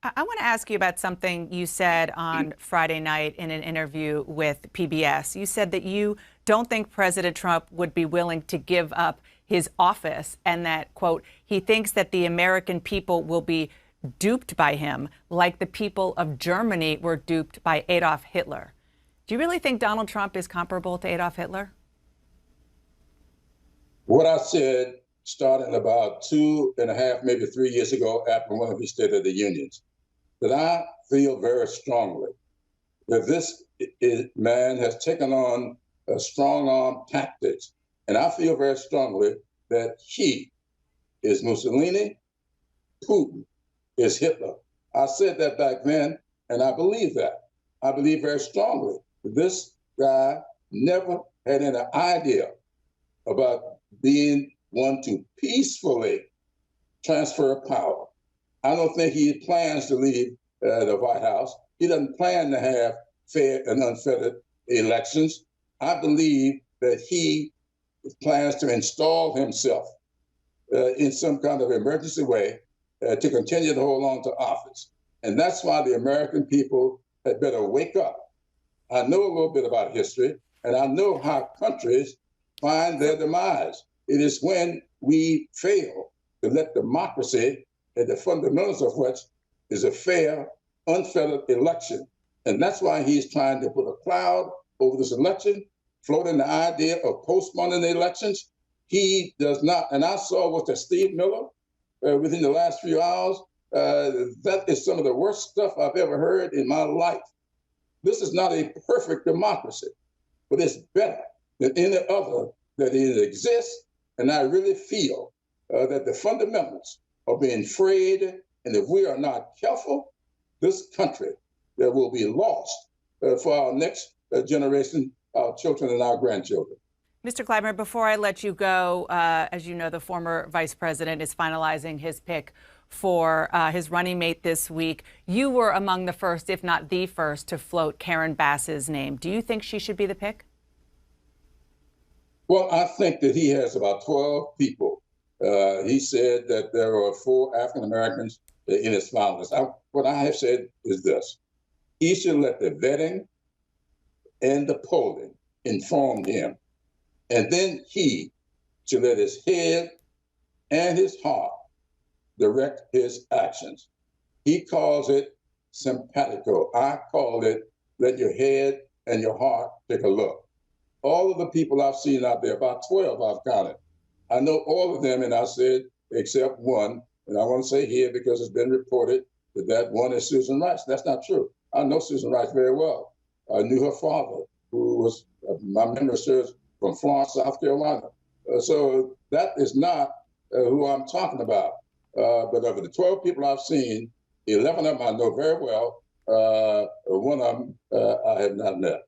I want to ask you about something you said on Friday night in an interview with PBS. You said that you don't think President Trump would be willing to give up his office and that, quote, he thinks that the American people will be duped by him like the people of Germany were duped by Adolf Hitler. Do you really think Donald Trump is comparable to Adolf Hitler? What I said starting about 2.5, maybe 3 years ago after one of his State of the Unions, that I feel very strongly that this man has taken on strong arm tactics. And I feel very strongly that he is Mussolini, Putin is Hitler. I said that back then, and I believe that. I believe very strongly that this guy never had any idea about being one to peacefully transfer power. I don't think he plans to leave the White House. He doesn't plan to have fair and unfettered elections. I believe that he plans to install himself in some kind of emergency way to continue to hold on to office. And that's why the American people had better wake up. I know a little bit about history, and I know how countries find their demise. It is when we fail to let democracy, at the fundamentals of which is a fair, unfettered election. And that's why he's trying to put a cloud over this election, floating the idea of postponing the elections. He does not, and I saw what Steve Miller within the last few hours. That is some of the worst stuff I've ever heard in my life. This is not a perfect democracy, but it's better than any other that it exists. And I really feel that the fundamentals are being frayed. And if we are not careful, this country that will be lost for our next generation, our children and our grandchildren. Mr. Clyburn, before I let you go, as you know, the former vice president is finalizing his pick for his running mate this week. You were among the first, if not the first, to float Karen Bass's name. Do you think she should be the pick? Well, I think that he has about 12 people. He said that there are 4 African Americans in his finalists. What I have said is this: he should let the vetting and the polling inform him. And then he should let his head and his heart direct his actions. He calls it simpatico. I call it let your head and your heart take a look. All of the people I've seen out there, about 12 I've counted, I know all of them, and I said, except one, and I want to say here because it's been reported that one is Susan Rice. That's not true. I know Susan Rice very well. I knew her father, who was, my memory serves, from Florence, South Carolina. So that is not who I'm talking about. But of the 12 people I've seen, 11 of them I know very well. One of them I have not met.